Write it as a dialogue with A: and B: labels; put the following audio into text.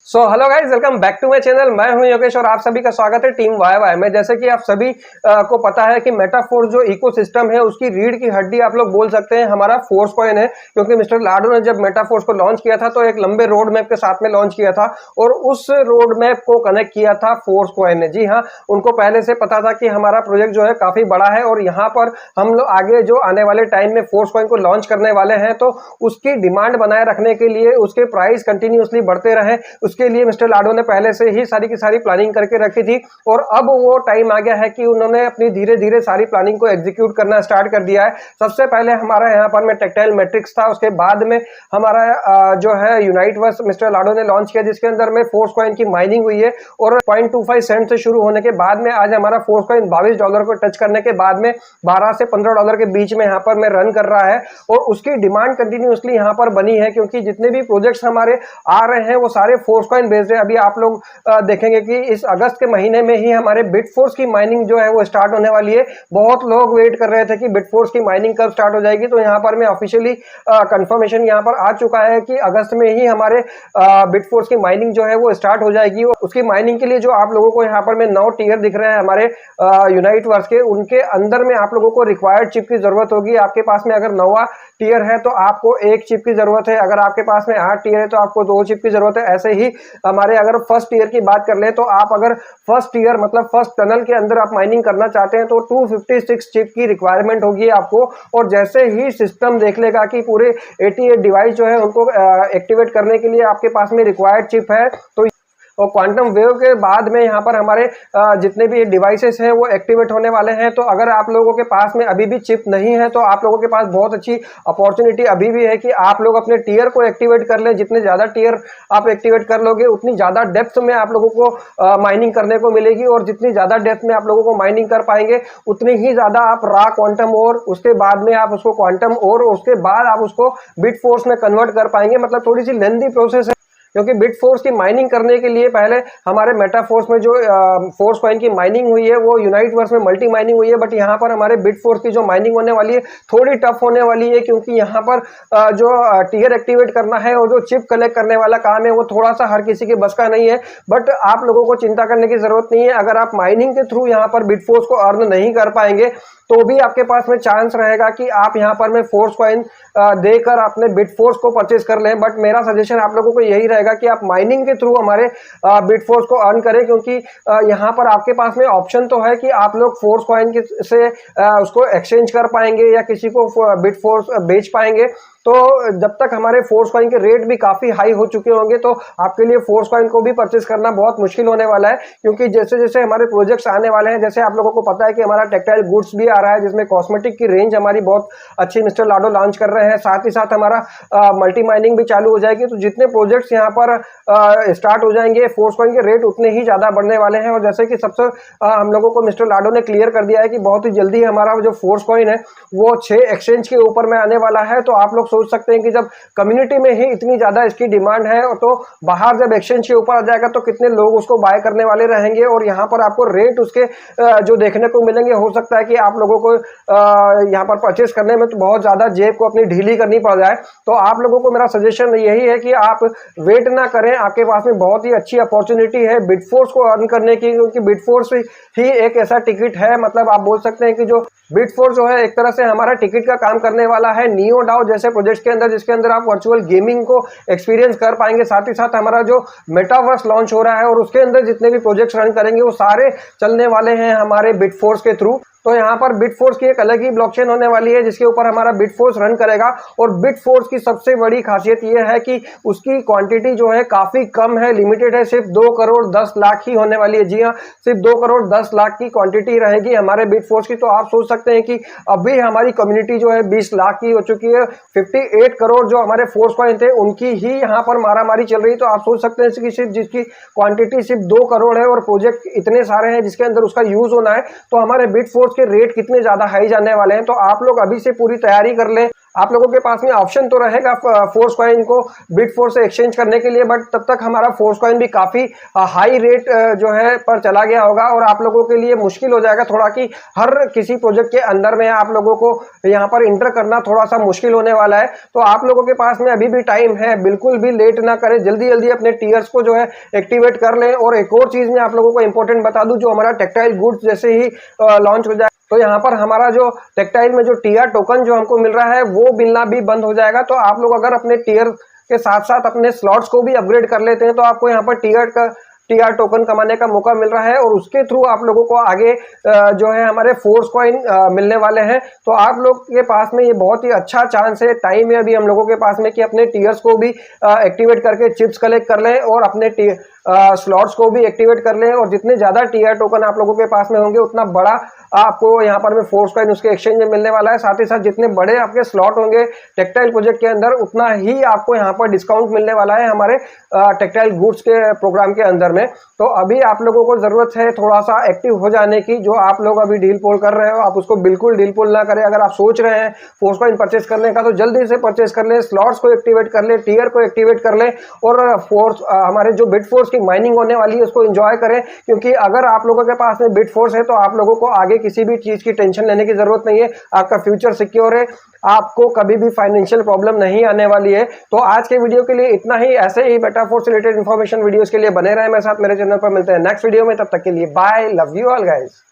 A: Hello guys, welcome back to my channel. मैं हूं योगेश और आप सभी का स्वागत है टीम वाई वाई में। जैसे कि आप सभी को पता है कि मेटाफोर्स जो इकोसिस्टम है उसकी रीढ़ की हड्डी आप लोग बोल सकते हैं हमारा फोर्स कॉइन है, क्योंकि मिस्टर लाडो ने जब मेटाफोर्स को लॉन्च किया था तो एक लंबे रोड मैप के साथ में लॉन्च किया था और उस रोड मैप को कनेक्ट किया था फोर्स कॉइन ने। जी हाँ, उनको पहले से पता था कि हमारा प्रोजेक्ट जो है काफी बड़ा है और यहाँ पर हम लोग आगे जो आने वाले टाइम में फोर्स कॉइन को लॉन्च करने वाले हैं तो उसकी डिमांड बनाए रखने के लिए, उसके प्राइस कंटिन्यूसली बढ़ते रहे, उसके लिए मिस्टर लाडो ने पहले से ही सारी की सारी प्लानिंग करके रखी थी। और अब वो टाइम आ गया है कि उन्होंने अपनी धीरे धीरे सारी प्लानिंग को एग्जीक्यूट करना स्टार्ट कर दिया है। सबसे पहले हमारा यहाँ पर में टेक्टाइल मैट्रिक्स था, उसके बाद में हमारा जो है यूनाइटवर्स मिस्टर लाडो ने लॉन्च किया, जिसके अंदर में फोर्स कॉइन की माइनिंग हुई है और 0.25 सेंट से शुरू होने के बाद में आज हमारा फोर्स कॉइन $22 को टच करने के बाद में $12 से $15 के बीच में यहाँ पर में रन कर रहा है। और उसकी डिमांड कंटिन्यूसली यहाँ पर बनी है, क्योंकि जितने भी प्रोजेक्ट्स हमारे आ रहे हैं वो सारे फोर्स कॉइन बेस्ड है। अभी आप लोग देखेंगे कि इस अगस्त के महीने में ही हमारे बिटफोर्स की माइनिंग जो है वो स्टार्ट होने वाली है। बहुत लोग वेट कर रहे थे कि बिटफोर्स की माइनिंग कब स्टार्ट हो जाएगी, तो यहाँ पर में ऑफिशियली कंफर्मेशन यहाँ पर आ चुका है कि अगस्त में ही हमारे बिटफोर्स की माइनिंग जो है वो स्टार्ट हो जाएगी। और उसकी माइनिंग के लिए जो आप लोगों को यहाँ पर में 9 टियर दिख रहे हैं हमारे यूनाइटवर्स के, उनके अंदर में आप लोगों को रिक्वायर्ड चिप की जरूरत होगी। आपके पास में अगर 9वां टियर है तो आपको 1 चिप की जरूरत है, अगर आपके पास में 8 टियर है तो आपको 2 चिप की जरूरत है। ऐसे ही हमारे अगर फर्स्ट ईयर की बात कर ले तो आप अगर फर्स्ट ईयर मतलब फर्स्ट टनल के अंदर आप माइनिंग करना चाहते हैं तो 256 चिप की रिक्वायरमेंट होगी आपको। और जैसे ही सिस्टम देख लेगा कि पूरे 88 डिवाइस जो है उनको एक्टिवेट करने के लिए आपके पास में रिक्वायर्ड चिप है, तो और क्वांटम वेव के बाद में यहाँ पर हमारे जितने भी डिवाइसेस हैं वो एक्टिवेट होने वाले हैं। तो अगर आप लोगों के पास में अभी भी चिप नहीं है तो आप लोगों के पास बहुत अच्छी अपॉर्चुनिटी अभी भी है कि आप लोग अपने टियर को एक्टिवेट कर लें। जितने ज़्यादा टियर आप एक्टिवेट कर लोगे उतनी ज़्यादा डेप्थ में आप लोगों को माइनिंग करने को मिलेगी, और जितनी ज़्यादा डेप्थ में आप लोगों को माइनिंग कर पाएंगे उतनी ही ज़्यादा आप रा क्वांटम और उसके बाद में आप उसको क्वांटम और उसके बाद आप उसको बिट फोर्स में कन्वर्ट कर पाएंगे। मतलब थोड़ी सी लेंथी प्रोसेस है, क्योंकि बिटफोर्स की माइनिंग करने के लिए पहले हमारे मेटाफोर्स में जो फोर्स कॉइन की माइनिंग हुई है वो यूनाइटवर्स में मल्टी माइनिंग हुई है, बट यहाँ पर हमारे बिटफोर्स की जो माइनिंग होने वाली है थोड़ी टफ होने वाली है, क्योंकि यहाँ पर जो टियर एक्टिवेट करना है और जो चिप कलेक्ट करने वाला काम है वो थोड़ा सा हर किसी के बस का नहीं है। बट आप लोगों को चिंता करने की जरूरत नहीं है। अगर आप माइनिंग के थ्रू यहाँ पर बिटफोर्स को अर्न नहीं कर पाएंगे तो भी आपके पास में चांस रहेगा कि आप यहाँ पर में फोर्स कॉइन देकर अपने बिटफोर्स को परचेज कर लें। बट मेरा सजेशन आप लोगों को यही रहेगा कि आप माइनिंग के थ्रू हमारे बिटफोर्स को अर्न करें, क्योंकि यहाँ पर आपके पास में ऑप्शन तो है कि आप लोग फोर्स कॉइन से उसको एक्सचेंज कर पाएंगे या किसी को बिटफोर्स बेच पाएंगे। तो जब तक हमारे फोर्स कॉइन के रेट भी काफी हाई हो चुके होंगे तो आपके लिए फोर्स कॉइन को भी परचेस करना बहुत मुश्किल होने वाला है, क्योंकि जैसे जैसे हमारे प्रोजेक्ट्स आने वाले हैं, जैसे आप लोगों को पता है कि हमारा टेक्सटाइल गुड्स भी आ रहा है जिसमें कॉस्मेटिक की रेंज हमारी बहुत अच्छी मिस्टर लाडो लॉन्च कर रहे हैं, साथ ही साथ हमारा मल्टी माइनिंग भी चालू हो जाएगी। तो जितने प्रोजेक्ट्स यहाँ पर स्टार्ट हो जाएंगे फोर्स कॉइन के रेट उतने ही ज्यादा बढ़ने वाले हैं। और जैसे कि सबसे हम लोगों को मिस्टर लाडो ने क्लियर कर दिया है कि बहुत ही जल्दी हमारा जो फोर्स कॉइन है वो 6 एक्सचेंज के ऊपर में आने वाला है। तो आप लोग सोच सकते हैं कि जब कम्युनिटी में ही इतनी ज्यादा इसकी डिमांड है तो बाहर जब एक्सचेंज के ऊपर आ जाएगा तो कितने लोग उसको बाय करने वाले रहेंगे, और यहाँ पर आपको रेट उसके जो देखने को मिलेंगे, हो सकता है कि आप लोगों को यहाँ पर परचेस करने में तो बहुत ज्यादा जेब को अपनी ढीली करनी पड़ जाए। तो आप लोगों को मेरा सजेशन यही है कि आप वेट ना करें, आपके पास में बहुत ही अच्छी अपॉर्चुनिटी है बिटफोर्स को अर्न करने की, क्योंकि बिटफोर्स ही एक ऐसा टिकट है, मतलब आप बोल सकते हैं कि जो बिटफोर्स जो है एक तरह से हमारा टिकट का काम करने वाला है नियो डाओ जैसे प्रोजेक्ट्स के अंदर, जिसके अंदर आप वर्चुअल गेमिंग को एक्सपीरियंस कर पाएंगे। साथ ही साथ हमारा जो मेटावर्स लॉन्च हो रहा है और उसके अंदर जितने भी प्रोजेक्ट्स रन करेंगे वो सारे चलने वाले हैं हमारे बिटफोर्स के थ्रू। तो यहाँ पर बिटफोर्स की एक अलग ही ब्लॉकचेन होने वाली है जिसके ऊपर हमारा बिटफोर्स रन करेगा। और बिटफोर्स की सबसे बड़ी खासियत ये है कि उसकी क्वांटिटी जो है काफी कम है, लिमिटेड है, सिर्फ 2 करोड़ 10 लाख ही होने वाली है। जी हाँ, सिर्फ 2 करोड़ 10 लाख की क्वांटिटी रहेगी हमारे बिटफोर्स की। तो आप सोच सकते हैं कि अभी हमारी कम्युनिटी जो है 20 लाख की हो चुकी है, 58 करोड़ जो हमारे फोर्स कॉइन थे उनकी ही यहाँ पर मारामारी चल रही है। तो आप सोच सकते हैं कि सिर्फ जिसकी क्वांटिटी सिर्फ 2 करोड़ है और प्रोजेक्ट इतने सारे हैं जिसके अंदर उसका यूज होना है, तो हमारे बिटफोर्स के रेट कितने ज्यादा हाई जाने वाले हैं। तो आप लोग अभी से पूरी तैयारी कर लें, आप लोगों के पास में ऑप्शन तो रहेगा फोर्स कॉइन को बिटफोर्स से एक्सचेंज करने के लिए, बट तब तक हमारा फोर्स कॉइन भी काफी हाई रेट जो है पर चला गया होगा और आप लोगों के लिए मुश्किल हो जाएगा थोड़ा कि हर किसी प्रोजेक्ट के अंदर में आप लोगों को यहाँ पर इंटर करना थोड़ा सा मुश्किल होने वाला है। तो आप लोगों के पास में अभी भी टाइम है, बिल्कुल भी लेट ना करें, जल्दी जल्दी अपने टीयर्स को जो है एक्टिवेट कर लें। और एक और चीज मैं आप लोगों को इंपॉर्टेंट बता दूं, जो हमारा टेक्टाइल गुड्स जैसे ही लॉन्च हो जाए तो यहाँ पर हमारा जो टेक्टाइल में जो टीआर टोकन जो हमको मिल रहा है वो मिलना भी बंद हो जाएगा। तो आप लोग अगर अपने टीयर के साथ साथ अपने स्लॉट्स को भी अपग्रेड कर लेते हैं तो आपको यहाँ पर टीआर टोकन कमाने का मौका मिल रहा है और उसके थ्रू आप लोगों को आगे जो है हमारे फोर्स कॉइन मिलने वाले हैं। तो आप लोग के पास में ये बहुत ही अच्छा चांस है, टाइम है अभी हम लोगों के पास में कि अपने टीयर्स को भी एक्टिवेट करके चिप्स कलेक्ट कर लें और अपने स्लॉट्स को भी एक्टिवेट कर लें। और जितने ज्यादा टीआर टोकन आप लोगों के पास में होंगे उतना बड़ा आपको यहाँ पर में फोर्स कॉइन उसके एक्सचेंज में मिलने वाला है। साथ ही साथ जितने बड़े आपके स्लॉट होंगे टेक्टाइल प्रोजेक्ट के अंदर उतना ही आपको यहाँ पर डिस्काउंट मिलने वाला है हमारे टेक्टाइल गुड्स के प्रोग्राम के अंदर में। तो अभी आप लोगों को जरूरत है थोड़ा सा एक्टिव हो जाने की। जो आप लोग अभी डील पोल कर रहे हो आप उसको बिल्कुल डील पोल ना करें। अगर आप सोच रहे हैं फोर्स कॉइन परचेस करने का तो जल्दी से परचेस कर ले, स्लॉट्स को एक्टिवेट कर ले, टीयर को एक्टिवेट कर ले और फोर्स हमारे जो बिटफोर्स की माइनिंग होने वाली है उसको एंजॉय करें। क्योंकि अगर आप लोगों के पास में बिटफोर्स है तो आप लोगों को आगे किसी भी चीज की टेंशन लेने की जरूरत नहीं है, आपका फ्यूचर सिक्योर है, आपको कभी भी फाइनेंशियल प्रॉब्लम नहीं आने वाली है। तो आज के वीडियो के लिए इतना ही। ऐसे ही मेटाफोर्स से रिलेटेड इन्फॉर्मेशन वीडियोस के लिए बने रहे मेरे साथ मेरे चैनल पर। मिलते हैं नेक्स्ट वीडियो में, तब तक के लिए bye, love you all guys.